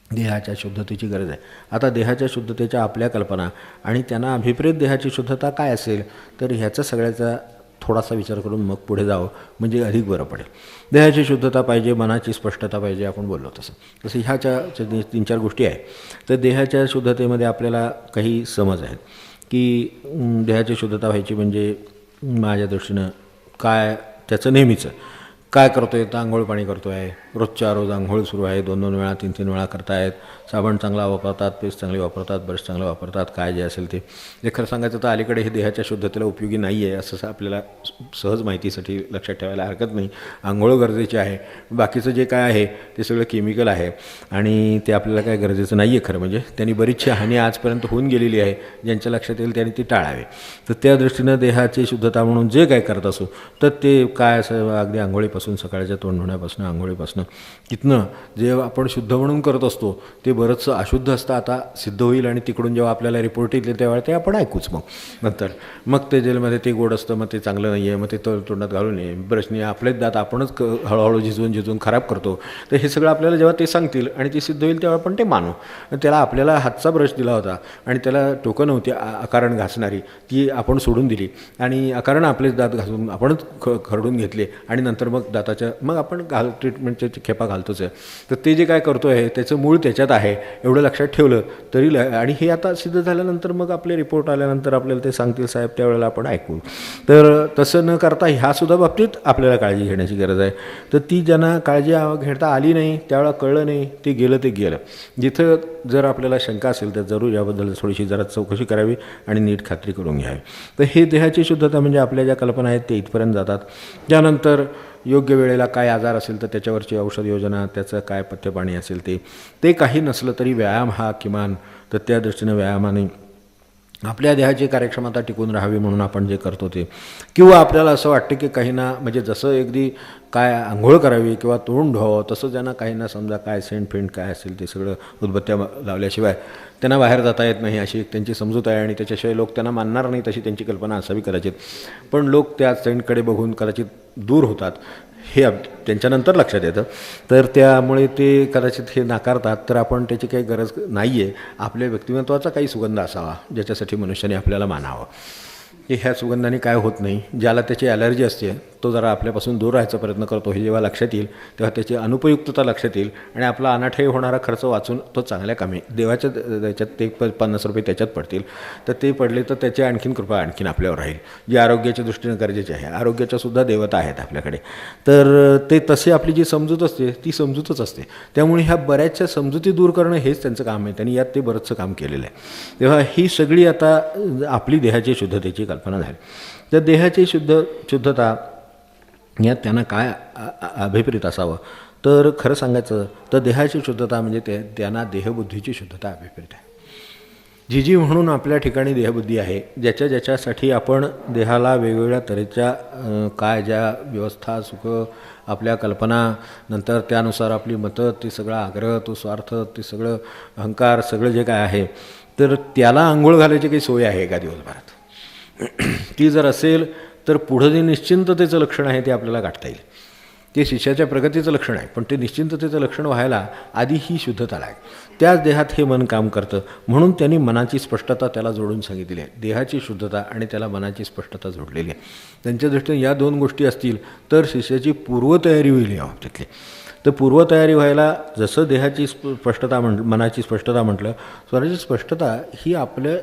देहाच्या शुद्धतेची गरज आहे. आता देहाच्या शुद्धतेच्या आपल्या कल्पना आणि त्यांना अभिप्रेत देहाची शुद्धता काय असेल तर ह्याचा सगळ्याचा थोडासा विचार करून मग पुढे जावं म्हणजे अधिक बरं पडेल. देहाची शुद्धता पाहिजे, मनाची स्पष्टता पाहिजे, आपण बोललो तसं ह्याच्या 3-4 गोष्टी आहेत. तर देहाच्या शुद्धतेमध्ये आपल्याला काही समज आहेत की देहाची शुद्धता व्हायची म्हणजे माझ्या दृष्टीनं काय त्याचं नेहमीचं काय करतो आहे तर आंघोळ पाणी करतो आहे, रोजच्या रोज आंघोळ सुरू आहे, 2-2 वेळा 3-3 वेळा करतायत, साबण चांगला वापरतात, पेस्ट चांगली वापरतात, ब्रश चांगले वापरतात, काय जे असेल ते. जे खरं सांगायचं तर अलीकडे हे देहाच्या शुद्धतेला उपयोगी नाही आहे असं आपल्याला सहज माहितीसाठी लक्षात ठेवायला हरकत नाही. आंघोळ गरजेची आहे, बाकीचं जे काय आहे ते सगळं केमिकल आहे आणि ते आपल्याला काय गरजेचं नाही आहे. खरं म्हणजे त्यांनी बरीचशी हानी आजपर्यंत होऊन गेलेली आहे, ज्यांच्या लक्षात येईल त्यांनी ती टाळावे. तर त्या दृष्टीनं देहाची शुद्धता म्हणून जे काय करत असो तर ते काय असं अगदी आंघोळीपासून उठल्यापासून सकाळच्या तोंड धुण्यापासून आंघोळीपासून तिथनं जे आपण शुद्ध म्हणून करत असतो ते बरंचसं अशुद्ध असतं आता सिद्ध होईल आणि तिकडून जेव्हा आपल्याला रिपोर्ट येईल तेव्हा ते आपण ऐकूच नंतर मग ते जेलमध्ये ते गोड असतं मग ते चांगलं नाही आहे मग ते तोंडात घालून नये ब्रशने आपलेच दात आपणच हळूहळू झिजवून खराब करतो. तर हे सगळं आपल्याला जेव्हा ते सांगतील आणि ते सिद्ध होईल तेव्हा आपण ते मानू. त्याला आपल्याला हातचा ब्रश दिला होता आणि त्याला टोकं नव्हती अकारण घासणारी ती आपण सोडून दिली आणि अकारण आपलेच दात घासून आपणच खरडून घेतले आणि नंतर मग दाताच्या मग आपण ट्रीटमेंटच्या खेपा घालतोच आहे. तर ते जे काय करतो आहे त्याचं मूळ त्याच्यात आहे एवढं लक्षात ठेवलं तरी आणि हे आता सिद्ध झाल्यानंतर मग आपले रिपोर्ट आल्यानंतर आपल्याला ते सांगतील साहेब त्यावेळेला आपण ऐकू. तर तसं न करता ह्यासुद्धा बाबतीत आपल्याला काळजी घेण्याची गरज आहे. तर ती ज्यांना काळजी घेता आली नाही त्यावेळेला कळलं नाही ते गेलं. जिथं जर आपल्याला शंका असेल तर जरूर याबद्दल थोडीशी जरा चौकशी करावी आणि नीट खात्री करून घ्यावी. तर हे देहाची शुद्धता म्हणजे आपल्या ज्या कल्पना आहेत ते इथपर्यंत जातात. त्यानंतर योग्य वेळेला काय आजार असेल तर त्याच्यावरची औषध योजना त्याचं काय पथ्यपाणी असेल ते काही नसलं तरी व्यायाम हा किमान तर त्या दृष्टीनं व्यायामाने आपल्या देहाची कार्यक्षमता टिकून राहावी म्हणून आपण जे करतो ते किंवा आपल्याला असं वाटतं की काहींना म्हणजे जसं अगदी काय आंघोळ करावी किंवा तोंड धुवावं तसं ज्यांना काहींना समजा काय सेंट फेंट काय असेल ते सगळं उदबत्त्या लावल्याशिवाय त्यांना बाहेर जाता येत नाही अशी त्यांची समजूत आहे आणि त्याच्याशिवाय लोक त्यांना मानणार नाही तशी त्यांची कल्पना असावी कदाचित. पण लोक त्या सेंटकडे बघून कदाचित दूर होतात हे त्यांच्यानंतर लक्षात येतं. तर त्यामुळे ते कदाचित हे नाकारतात. तर आपण त्याची काही गरज नाही आहे. आपल्या व्यक्तिमत्वाचा काही सुगंध असावा ज्याच्यासाठी मनुष्याने आपल्याला मानावं की ह्या सुगंधाने काय होत नाही. ज्याला त्याची ॲलर्जी असते तो जरा आपल्यापासून दूर राहायचा प्रयत्न करतो. हे जेव्हा लक्षात येईल तेव्हा त्याची अनुपयुक्तता लक्षात येईल आणि आपला अनाठायी होणारा खर्च वाचून तो चांगल्या कामी देवाच्या त्याच्यात ते 50 रुपये त्याच्यात पडतील. तर ते पडले तर त्याची आणखीन कृपा आणखीन आपल्यावर राहील जी आरोग्याच्या दृष्टीने गरजेची आहे. आरोग्याच्यासुद्धा देवता आहेत आपल्याकडे. तर ते तशी आपली जी समजूत असते ती समजूतच असते. त्यामुळे ह्या बऱ्याचशा समजुती दूर करणं हेच त्यांचं काम आहे. त्यांनी यात ते बरंचसं काम केलेलं आहे. तेव्हा ही सगळी आता आपली देहाची शुद्धतेची कल्पना झाली. तर देहाची शुद्धता यात त्यांना काय अभिप्रेत असावं तर खरं सांगायचं तर देहाची शुद्धता म्हणजे त्यांना देहबुद्धीची शुद्धता अभिप्रेत आहे. जी म्हणून आपल्या ठिकाणी देहबुद्धी आहे ज्याच्यासाठी आपण देहाला वेगवेगळ्या तऱ्हेच्या काय ज्या व्यवस्था सुख आपल्या कल्पना नंतर त्यानुसार आपली मतं ते सगळा आग्रह तो स्वार्थ ते सगळं अहंकार सगळं जे काय आहे तर त्याला आंघोळ घालायची काही सोय आहे का दिवसभरात. ती जर असेल तर पुढं जे निश्चिंततेचं लक्षण आहे ते आपल्याला गाठता येईल. ते शिष्याच्या प्रगतीचं लक्षण आहे पण ते निश्चिंततेचं लक्षण व्हायला आधी ही शुद्धता लागेल. त्याच देहात हे मन काम करतं म्हणून त्यांनी मनाची स्पष्टता त्याला जोडून सांगितली आहे. देहाची शुद्धता आणि त्याला मनाची स्पष्टता जोडलेली आहे. त्यांच्या दृष्टीने या दोन गोष्टी असतील तर शिष्याची पूर्वतयारी होईल या बाबतीतली. तर पूर्वतयारी व्हायला जसं देहाची स्पष्टता मनाची स्पष्टता म्हटलं स्वराची स्पष्टता ही आपलं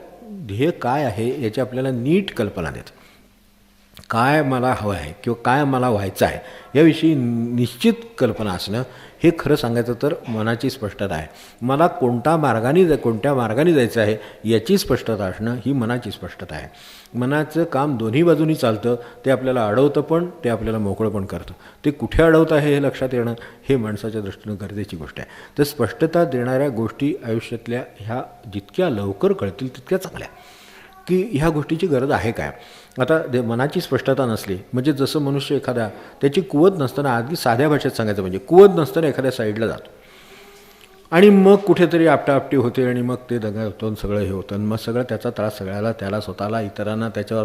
ध्येय काय आहे याची आपल्याला नीट कल्पना देते. काय मला हवं आहे किंवा काय मला व्हायचं आहे याविषयी निश्चित कल्पना असणं हे खरं सांगायचं तर मनाची स्पष्टता आहे. मला कोणत्या मार्गाने जायचं आहे याची स्पष्टता असणं ही मनाची स्पष्टता आहे. मनाचं काम दोन्ही बाजूनी चालतं. ते आपल्याला अडवतं पण ते आपल्याला मोकळं पण करतं. ते कुठे अडवतं आहे हे लक्षात येणं हे माणसाच्या दृष्टीनं गरजेची गोष्ट आहे. तर स्पष्टता देणाऱ्या गोष्टी आयुष्यातल्या ह्या जितक्या लवकर कळतील तितक्या चांगल्या की ह्या गोष्टीची गरज आहे काय. आता मनाची स्पष्टता नसली म्हणजे जसं मनुष्य एखादा त्याची कुवत नसताना अगदी साध्या भाषेत सांगायचं म्हणजे कुवत नसताना एखाद्या साईडला जातो आणि मग कुठेतरी आपटाआपटी होते आणि मग ते दगा होतं सगळं हे होतं आणि मग सगळं त्याचा त्रास सगळ्याला त्याला स्वतःला इतरांना त्याच्यावर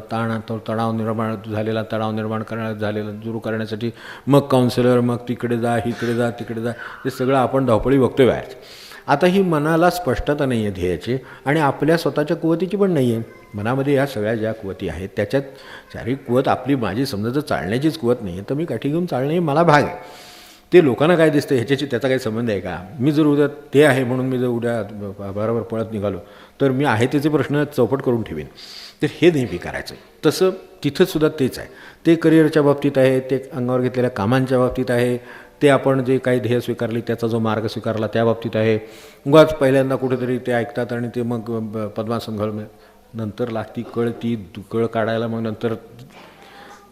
तणाव निर्माण झालेला दूर करण्यासाठी मग काउन्सिलर मग तिकडे जा इकडे जा तिकडे जा ते सगळं आपण धावपळी बघतोय बाहेर. आता ही मनाला स्पष्टता नाही आहे ध्येयाची आणि आपल्या स्वतःच्या कुवतीची पण नाही आहे. मनामध्ये या सगळ्या ज्या कुवती आहेत त्याच्यात शारीरिक कुवत आपली माझी समजा जर चालण्याचीच कुवत नाही आहे तर मी काठी घेऊन चालणे मला भाग आहे. ते लोकांना काय दिसतं ह्याच्याशी त्याचा काही संबंध आहे का. मी जर उद्या ते आहे म्हणून मी जर उद्या बरोबर पळत निघालो तर मी आहे त्याचे प्रश्न चौपट करून ठेवेन. तर हे नेहमी करायचं. तसं तिथंसुद्धा तेच आहे. ते करिअरच्या बाबतीत आहे ते अंगावर घेतलेल्या कामांच्या बाबतीत आहे ते आपण जे काही ध्येय स्वीकारली त्याचा जो मार्ग स्वीकारला त्या बाबतीत आहे. उगाच पहिल्यांदा कुठेतरी ते ऐकतात आणि ते मग पद्मासन घालून नंतर लागती कळ ती कळ काढायला मग नंतर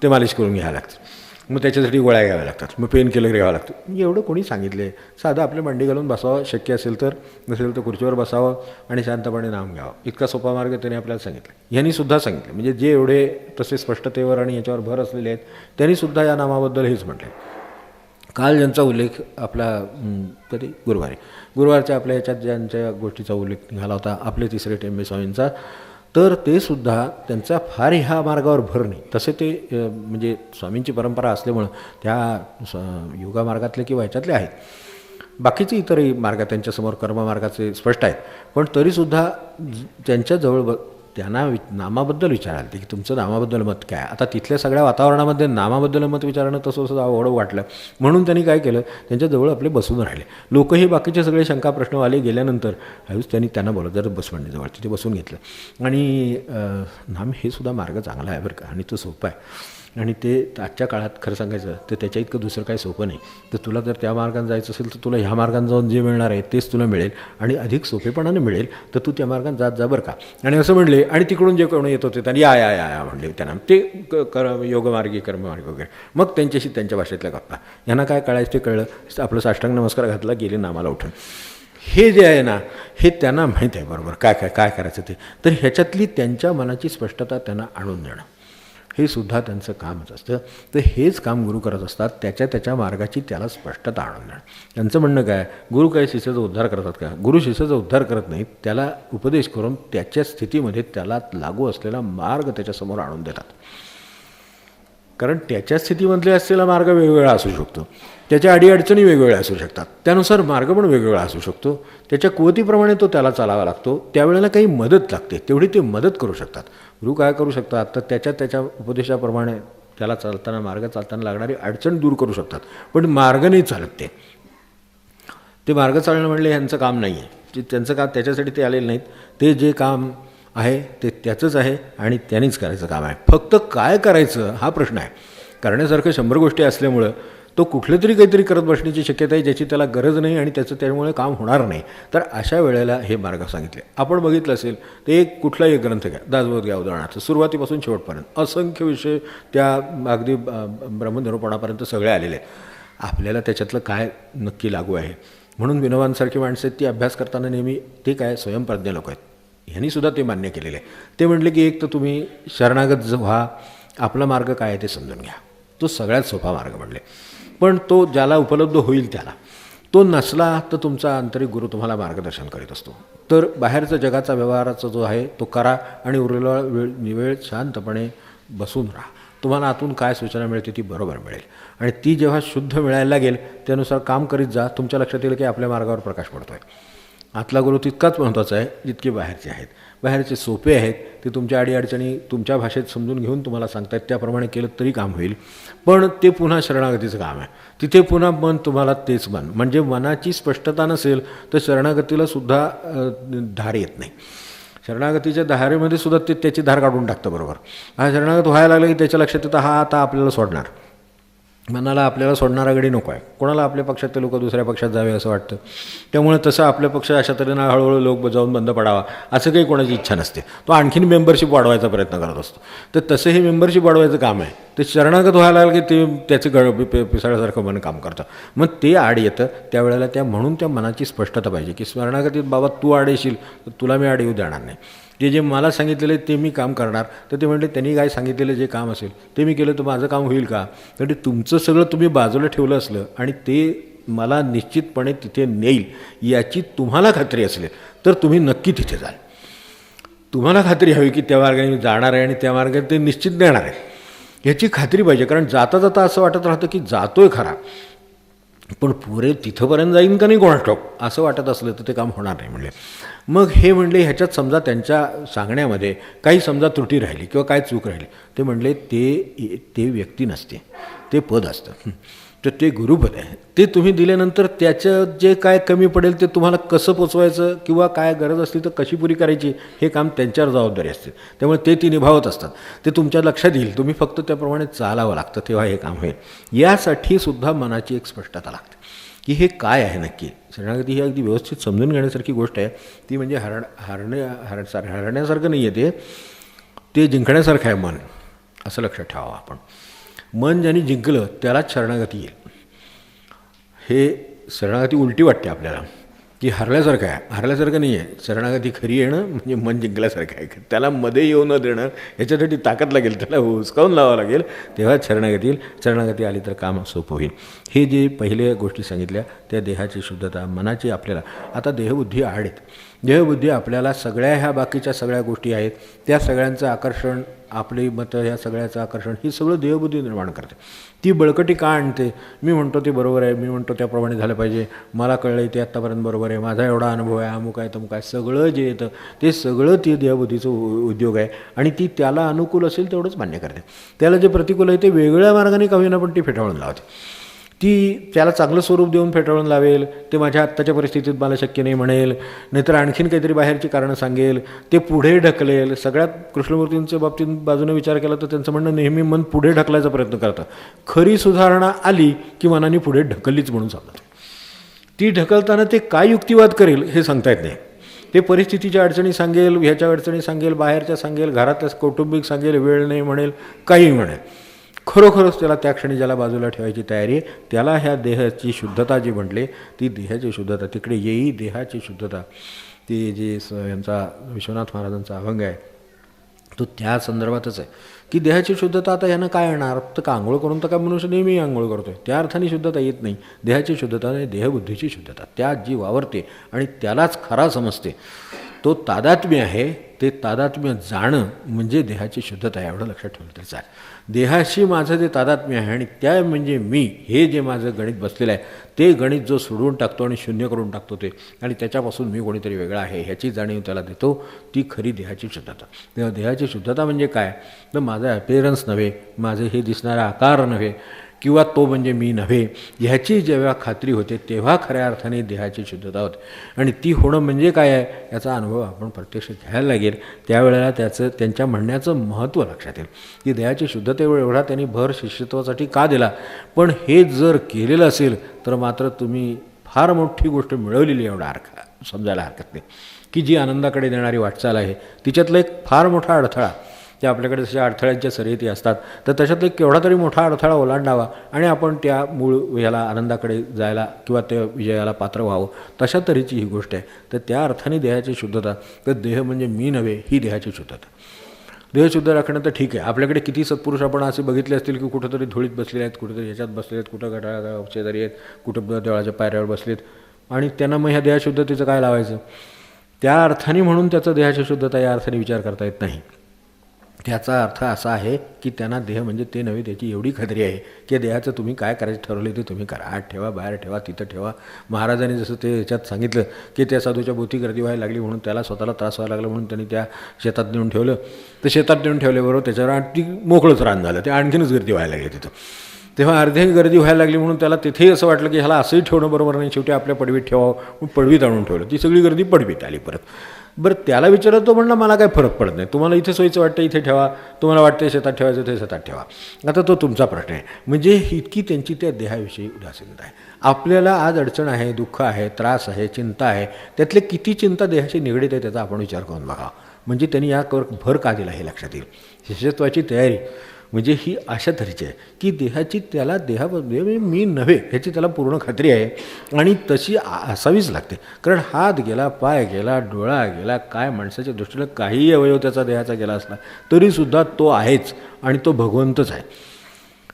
ते मालिश करून घ्यावं लागतं. मग त्याच्यासाठी गोळ्या घ्याव्या लागतात मग पेन किलर घ्यावं लागतं. एवढं कोणी सांगितलं आहे. साधं आपले मांडी घालून बसावं शक्य असेल तर नसेल तर खुर्चीवर बसावं आणि शांतपणे नाम घ्यावं इतका सोपा मार्ग त्यांनी आपल्याला सांगितलं. यांनीसुद्धा सांगितलं म्हणजे जे एवढे तसे स्पष्टतेवर आणि याच्यावर भर असलेले आहेत त्यांनीसुद्धा या नामाबद्दल हेच म्हटलं काल ज्यांचा उल्लेख आपला कधी गुरुवारच्या आपल्या ह्याच्यात ज्यांच्या गोष्टीचा उल्लेख निघाला होता आपले तिसरे टेंबे स्वामींचा, तर ते सुद्धा त्यांचा फार ह्या मार्गावर भर नाही. तसे ते म्हणजे स्वामींची परंपरा असल्यामुळं त्या योगामार्गातले किंवा ह्याच्यातले आहेत. बाकीचे इतरही मार्ग त्यांच्यासमोर कर्ममार्गाचे स्पष्ट आहेत, पण तरीसुद्धा त्यांच्याजवळ त्यांना नामाबद्दल विचारायला की तुमचं नामाबद्दल मत काय. आता तिथल्या सगळ्या वातावरणामध्ये नामाबद्दल मत विचारणं तसं सुद्धा अवघड वाटलं, म्हणून त्यांनी काय केलं, त्यांच्याजवळ आपले बसून राहिले. लोकही बाकीचे सगळे शंका प्रश्नवाले गेल्यानंतर हळूच त्यांना बोलत जर बसवणीजवळ तिथे बसून घेतलं. आणि नाम हे सुद्धा मार्ग चांगला आहे बरं का, आणि तो सोपा आहे. आणि ते आजच्या काळात खरं सांगायचं तर त्याच्या इतकं दुसरं काही सोपं नाही. तर तुला जर त्या मार्गाने जायचं असेल तर तुला ह्या मार्गाने जाऊन जे मिळणार आहे तेच तुला मिळेल आणि अधिक सोपेपणाने मिळेल. तर तू त्या मार्गाने जात जा बरं का. आणि असं म्हणले, आणि तिकडून जे कोणी येत होते त्यांनी या म्हणले त्यांना, ते योगमार्गी कर्ममार्गी वगैरे. मग त्यांच्याशी त्यांच्या भाषेतल्या गप्पा, यांना काय कळायचं ते कळलं, आपलं साष्टांग नमस्कार घातला, गेले नामाला उठून. हे जे आहे ना, हे त्यांना माहीत आहे बरोबर काय करायचं ते. तर ह्याच्यातली त्यांच्या मनाची स्पष्टता त्यांना आणून देणं हे सुद्धा त्यांचं कामच असतं. तर हेच काम गुरु करत असतात, त्याच्या मार्गाची त्याला स्पष्टता आणून देणं. त्यांचं म्हणणं काय, गुरु काय शिष्याचा उद्धार करतात का? गुरु शिष्याचा उद्धार करत नाहीत, त्याला उपदेश करून त्याच्या स्थितीमध्ये त्याला लागू असलेला मार्ग त्याच्यासमोर आणून देतात. कारण त्याच्या स्थितीमधले असलेला मार्ग वेगवेगळा असू शकतो, त्याच्या अडीअडचणी वेगवेगळ्या असू शकतात, त्यानुसार मार्ग पण वेगवेगळा असू शकतो. त्याच्या कुवतीप्रमाणे तो त्याला चालावा लागतो. त्यावेळेला काही मदत लागते, तेवढी ते मदत करू शकतात. गुरु काय करू शकतात, तर त्याच्या उपदेशाप्रमाणे त्याला मार्ग चालताना लागणारी अडचण दूर करू शकतात, पण मार्ग नाही चालत. ते मार्ग चालणं म्हणले ह्यांचं काम नाही आहे. त्यांचं काम त्याच्यासाठी ते आलेले नाहीत. ते जे काम आहे ते त्याचंच आहे आणि त्यांनीच करायचं काम आहे. फक्त काय करायचं हा प्रश्न आहे. करण्यासारखं 100 गोष्टी असल्यामुळं तो कुठलं तरी काहीतरी करत बसण्याची शक्यता आहे ज्याची त्याला गरज नाही आणि त्यामुळे काम होणार नाही. तर अशा वेळेला हे मार्ग सांगितले. आपण बघितलं असेल तर एक कुठलाही ग्रंथ घ्या, दासबोध घ्या उदाहरणार्थ, सुरुवातीपासून शेवटपर्यंत असंख्य विषय त्या अगदी ब्रह्मनिरूपणापर्यंत सगळे आलेले आहेत. आपल्याला त्याच्यातलं काय नक्की लागू आहे. म्हणून विनोबांसारखी माणसं ती अभ्यास करताना नेहमी ते काय स्वयंप्रज्ञ लोक आहेत, ह्यांनीसुद्धा ते मान्य केलेलं आहे. ते म्हटले की एक तर तुम्ही शरणागत व्हा, आपला मार्ग काय आहे ते समजून घ्या. तो सगळ्यात सोपा मार्ग म्हणले. पण तो ज्याला उपलब्ध होईल त्याला, तो नसला तर तुमचा आंतरिक गुरु तुम्हाला मार्गदर्शन करीत असतो. तर बाहेरचा जगाचा व्यवहाराचा जो आहे तो करा आणि उरलेला वेळ शांतपणे बसून राहा. तुम्हाला आतून काय सूचना मिळते ती बरोबर मिळेल आणि ती जेव्हा शुद्ध मिळायला लागेल त्यानुसार काम करीत जा. तुमच्या लक्षात येईल की आपल्या मार्गावर प्रकाश पडतो आहे. आतला गुरु तितकाच महत्त्वाचा आहे जितके बाहेरचे आहेत. बाहेरचे सोपे आहेत, ते तुमच्या अडीअडचणी तुमच्या भाषेत समजून घेऊन तुम्हाला सांगतायत, त्याप्रमाणे केलं तरी काम होईल. पण ते पुन्हा शरणागतीचं काम आहे. तिथे पुन्हा मन तुम्हाला तेच मन, म्हणजे मनाची स्पष्टता नसेल तर शरणागतीला सुद्धा धार येत नाही. शरणागतीच्या धारेमध्ये सुद्धा ते त्याची धार काढून टाकतं बरोबर. हा शरणागत व्हायला लागला की त्याच्या लक्षात येतं हा आता आपल्याला सोडणार. मनाला आपल्याला सोडणारा गडी नको आहे. कोणाला आपल्या पक्षातले लोक दुसऱ्या पक्षात जावे असं वाटतं. त्यामुळे तसं आपल्या पक्ष अशा तऱ्हेनं हळूहळू लोक जाऊन बंद पडावा असं काही कोणाची इच्छा नसते. तो आणखीन मेंबरशिप वाढवायचा प्रयत्न करत असतो. तर तसं हे मेंबरशिप वाढवायचं काम आहे. ते शरणागत व्हायला लागलं की ते त्याचं पिसाळ्यासारखं मन काम करतं. मग ते आड येतं त्यावेळेला. म्हणून त्या मनाची स्पष्टता पाहिजे की शरणागतीत बाबा तू आड येशील तर तुला मी आड येऊ देणार नाही. जे मला सांगितलेलं ते मी काम करणार. तर ते म्हणले त्यांनी काय सांगितलेलं जे काम असेल ते मी केलं तर माझं काम होईल का. तर ते तुमचं सगळं तुम्ही बाजूला ठेवलं असलं आणि ते मला निश्चितपणे तिथे नेईल याची तुम्हाला खात्री असली तर तुम्ही नक्की तिथे जाल. तुम्हाला खात्री हवी की त्या मार्गाने मी जाणार आहे आणि त्या मार्गाने ते निश्चित देणार आहे ह्याची खात्री पाहिजे. कारण जाता जाता असं वाटत राहतं की जातोय खरा, पण पुरे तिथंपर्यंत जाईन का नाही कोणास ठाऊक असं वाटत असलं तर ते काम होणार नाही म्हणले. मग हे म्हणले ह्याच्यात समजा त्यांच्या सांगण्यामध्ये काही समजा त्रुटी राहिली किंवा काय चूक राहिली, ते म्हणले ते व्यक्ती नसते, ते पद असतं. तर ते गुरुपद आहे. ते तुम्ही दिल्यानंतर त्याचं जे काय कमी पडेल ते तुम्हाला कसं पोचवायचं किंवा काय गरज असली तर कशी पुरी करायची हे काम त्यांच्यावर जबाबदारी असते. त्यामुळे ते निभावत असतात. ते तुमच्या लक्षात येईल. तुम्ही फक्त त्याप्रमाणे चालावं लागतं तेव्हा हे काम होईल. यासाठी सुद्धा मनाची एक स्पष्टता लागते की हे काय आहे नक्की. शरणागती ही अगदी व्यवस्थित समजून घेण्यासारखी गोष्ट आहे. ती म्हणजे हरण्यासारखं नाही आहे, ते जिंकण्यासारखं आहे मन, असं लक्षात ठेवावं आपण. मन ज्यांनी जिंकलं त्यालाच शरणागती येईल. हे शरणागती उलटी वाटते आपल्याला. की हरल्यासारखं आहे. हरल्यासारखं नाही आहे, शरणागती खरी येणं म्हणजे मन जिंकल्यासारखं आहे. त्याला मध्ये येऊ न देणं ह्याच्यासाठी ताकद लागेल, त्याला हुसकावून लावावं लागेल, तेव्हा शरणागती येईल. शरणागती आली तर काम सोपं होईल. हे जे पहिल्या गोष्टी सांगितल्या त्या देहाची शुद्धता, मनाची आपल्याला आता देहबुद्धी आड आहेत. देहबुद्धी आपल्याला सगळ्या ह्या बाकीच्या सगळ्या गोष्टी आहेत त्या सगळ्यांचं आकर्षण, आपली मतं ह्या सगळ्याचं आकर्षण हे सगळं देहबुद्धी निर्माण करते. ती बळकटी का आणते? मी म्हणतो ते बरोबर आहे, मी म्हणतो त्याप्रमाणे झालं पाहिजे, मला कळलं ते आत्तापर्यंत बरोबर आहे, माझा एवढा अनुभव आहे, अमुक आहे तमुक आहे, सगळं जे येतं ते सगळं ती देहबुद्धीचं उद्योग आहे. आणि ती त्याला अनुकूल असेल तेवढंच मान्य करते. त्याला जे प्रतिकूल आहे ते वेगळ्या मार्गाने का होईना पण ती फेटाळून लावते. ती त्याला चांगलं स्वरूप देऊन फेटाळून लावेल, ते माझ्या आत्ताच्या परिस्थितीत मला शक्य नाही म्हणेल, नाहीतर आणखीन काहीतरी बाहेरची कारणं सांगेल, ते पुढे ढकलेल. सगळ्यात कृष्णमूर्तींच्या बाबतीत बाजूने विचार केला तर त्यांचं म्हणणं नेहमी मन पुढे ढकलायचा प्रयत्न करतं. खरी सुधारणा आली की मनाने पुढे ढकललीच म्हणून सांगतात. ती ढकलताना ते काय युक्तिवाद करेल हे सांगता येत नाही. ते परिस्थितीच्या अडचणी सांगेल, ह्याच्या अडचणी सांगेल, बाहेरच्या सांगेल, घरातल्या कौटुंबिक सांगेल, वेळ नाही म्हणेल, काही म्हणेल. खरोखरच त्याला त्या क्षणी ज्याला बाजूला ठेवायची तयारी आहे त्याला ह्या देहाची शुद्धता जी म्हटली ती देहाची शुद्धता, तिकडे येई देहाची शुद्धता, ती जी यांचा विश्वनाथ महाराजांचा अभंग आहे तो त्या संदर्भातच आहे की देहाची शुद्धता. आता यानं काय येणार? तर का आंघोळ करून तर काय मनुष्य नेहमी आंघोळ करतो आहे, त्या अर्थाने शुद्धता येत नाही. देहाची शुद्धता नाही, देहबुद्धीची शुद्धता, त्यात जी वावरते आणि त्यालाच खरा समजते तो तादात्म्य आहे. ते तादात्म्य जाणं म्हणजे देहाची शुद्धता आहे, एवढं लक्षात ठेवलं तरी चालेल. देहाशी माझं जे तादात्म्य आहे आणि त्या म्हणजे मी, हे जे माझं गणित बसलेलं आहे ते गणित जो सोडवून टाकतो आणि शून्य करून टाकतो ते, आणि त्याच्यापासून मी कोणीतरी वेगळा आहे ह्याची जाणीव त्याला देतो, ती खरी देहाची शुद्धता. तेव्हा देहाची शुद्धता म्हणजे काय? तर माझा अपिअरन्स नव्हे, माझे हे दिसणारा आकार नव्हे, किंवा तो म्हणजे मी नव्हे, ह्याची जेव्हा खात्री होते तेव्हा खऱ्या अर्थाने देहाची शुद्धता होते. आणि ती होणं म्हणजे काय आहे याचा अनुभव आपण प्रत्यक्ष घ्यायला लागेल, त्यावेळेला त्यांच्या म्हणण्याचं महत्त्व लक्षात येईल की देहाची शुद्धतेवर एवढा त्यांनी भर शिष्यत्वासाठी का दिला. पण हे जर केलेलं असेल तर मात्र तुम्ही फार मोठी गोष्ट मिळवलेली एवढा समजायला हरकत नाही की जी आनंदाकडे देणारी वाटचाल आहे तिच्यातला एक फार मोठा अडथळा, त्या आपल्याकडे जशा अडथळ्यांच्या शर्यती असतात तर त्याच्यातला केवढा तरी मोठा अडथळा ओलांडावा आणि आपण त्या मूळ ह्याला आनंदाकडे जायला किंवा त्या विजयाला पात्र व्हावं, तशा तऱ्हेची ही गोष्ट आहे. तर त्या अर्थाने देहाची शुद्धता, तर देह म्हणजे मी नव्हे ही देहाची शुद्धता. देह शुद्ध राखणं तर ठीक आहे. आपल्याकडे किती सत्पुरुष आपण असे बघितले असतील की कुठंतरी धुळीत बसलेले आहेत, कुठेतरी ह्याच्यात बसले आहेत, कुठं गटाळा शेजारी आहेत, कुठं देवळाच्या पायऱ्यावर बसलेत, आणि त्यांना मग ह्या देहशुद्धतेचं काय लावायचं? त्या अर्थाने म्हणून त्याचं देहाची शुद्धता या अर्थाने विचार करता येत नाही. त्याचा अर्थ असा आहे की त्यांना देह म्हणजे ते नव्हे त्याची एवढी खात्री आहे की देहाचं तुम्ही काय करायचं ठरवले ते तुम्ही करा, आत ठेवा, बाहेर ठेवा, तिथं ठेवा. महाराजांनी जसं ते ह्याच्यात सांगितलं की त्या साधूच्या भोवती गर्दी व्हायला लागली म्हणून त्याला स्वतःला त्रास व्हायला लागला म्हणून त्यांनी त्या शेतात नेऊन ठेवलं. तर शेतात नेऊन ठेवल्याबरोबर त्याच्यावर आणखी मोकळंच रान झालं, ते आणखीनच गर्दी व्हायला लागली तिथं. तेव्हा अर्धे गर्दी व्हायला लागली म्हणून त्याला तिथेही असं वाटलं की ह्याला असंही ठेवणं बरोबर नाही, शेवटी आपल्या पडवीत ठेवावं, पडवीत आणून ठेवलं. ती सगळी गर्दी पडवीत आली परत. बरं, त्याला विचारलं, तो म्हणला मला काय फरक पडत नाही, तुम्हाला इथे सोयीचं वाटतं इथे ठेवा, तुम्हाला वाटतं शेतात ठेवायचं ते शेतात ठेवा, आता तो तुमचा प्रश्न आहे. म्हणजे इतकी त्यांची त्या देहाविषयी उदासीनता आहे. आपल्याला आज अडचण आहे, दुःख आहे, त्रास आहे, चिंता आहे, त्यातले किती चिंता देहाशी निगडीत आहे त्याचा आपण विचार करून बघा. म्हणजे त्यांनी यावर भर का दिला हे लक्षात येईल. शिष्यत्वाची तयारी म्हणजे ही अशा तऱ्हेची आहे की देहाची त्याला देहामध्ये मी नव्हे ह्याची त्याला पूर्ण खात्री आहे आणि तशी असावीच लागते. कारण हात गेला, पाय गेला, डोळा गेला, काय माणसाच्या दृष्टीनं काहीही अवयव त्याचा देहाचा गेला असला तरीसुद्धा तो आहेच आणि तो भगवंतच आहे.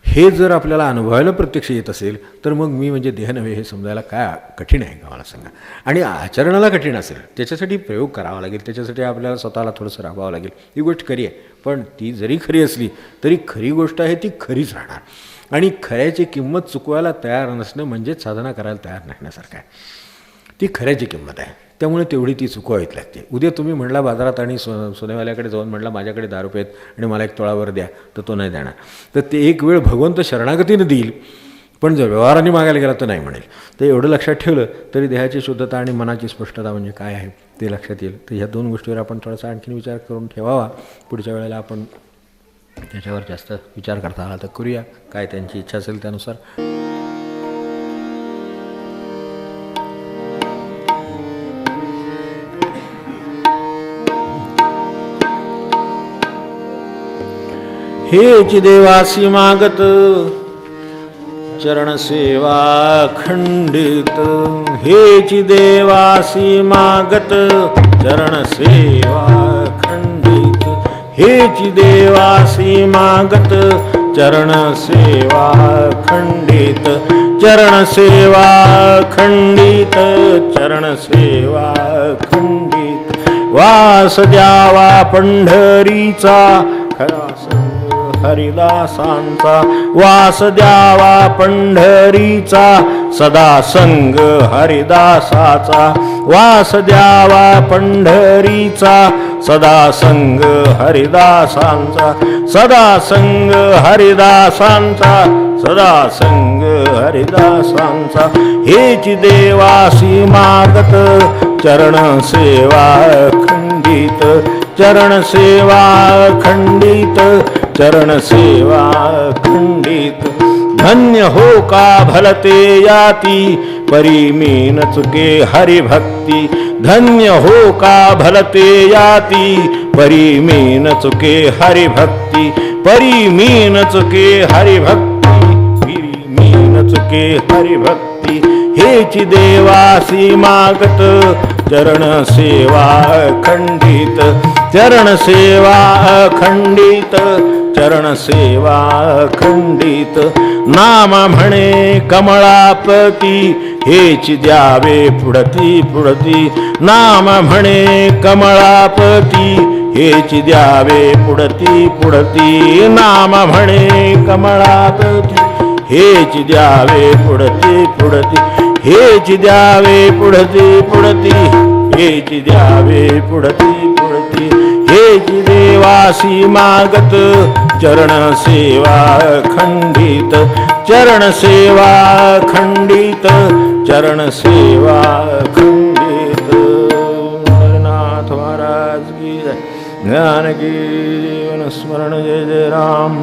हे जर आपल्याला अनुभवायला प्रत्यक्ष येत असेल तर मग मी म्हणजे देह नव्हे हे समजायला काय कठीण आहे का मला सांगा. आणि आचरणाला कठीण असेल त्याच्यासाठी प्रयोग करावा लागेल, त्याच्यासाठी आपल्याला स्वतःला थोडंसं राबवावं लागेल. ही गोष्ट खरी आहे, पण ती जरी खरी असली तरी खरी गोष्ट आहे ती खरीच राहणार. आणि खऱ्याची किंमत चुकवायला तयार नसणं म्हणजेच साधना करायला तयार नसण्यासारखं आहे. ती खऱ्याची किंमत आहे, त्यामुळे तेवढी ती चुकवावीच लागते. उद्या तुम्ही म्हणला बाजारात आणि सोनेवाल्याकडे जाऊन म्हणला माझ्याकडे 10 रुपये आहेत आणि मला 1 तोळावर द्या, तर तो नाही देणार. तर ते एक वेळ भगवंत शरणागतीनं देईल, पण जर व्यवहाराने मागायला गेला तर नाही म्हणेल. तर एवढं लक्षात ठेवलं तरी देहाची शुद्धता आणि मनाची स्पष्टता म्हणजे काय आहे ते लक्षात येईल. तर ह्या 2 गोष्टीवर आपण थोडासा आणखीन विचार करून ठेवावा. पुढच्या वेळेला आपण त्याच्यावर जास्त विचार करता आला तर करूया, काय त्यांची इच्छा असेल त्यानुसार. हेच देवासी मागत चरण सेवा खंडित हेची देवासी मागत चरण सेवा खंडित हेची देवासी मागत चरण सेवा खंडित चरण सेवा खंडित चरण सेवा खंडित वास द्यावा पंढरीचा खरा संग हरिदासांचा वास द्यावा पंढरीचा सदा संग हरिदासाचा वास द्यावा पंढरीचा सदा संग हरिदासांचा सदा संग हरिदासांचा सदा संग हरिदासांचा हेची देवासी मागत चरण सेवा खंडित चरण सेवा खंडित चरण सेवा खंडित धन्य हो का भलते याती परिमीन चुके हरिभक्ती धन्य हो का भलते याती परिमीन चुके हरिभक्ती परिमीन चुके हरिभक्ती परिमीन चुके हरिभक्ती हेची देवासी मागत चरण सेवा खंडित चरण सेवा खंडित चरण सेवा खंडित नाम म्हणे कमळापती हेची द्यावे पुढती पुढती नाम म्हणे कमळापती हेची द्यावे पुढती पुढती नाम म्हणे कमळापती हेची द्यावे पुढती पुढती हेची द्यावे पुढती पुढती हेची द्यावे पुढती पुढती हेची देवासी मागत चरण सेवा खंडित चरण सेवा खंडित चरण सेवा खंडित नाथ महाराज की जय ज्ञान की जीवन स्मरण जय जय राम।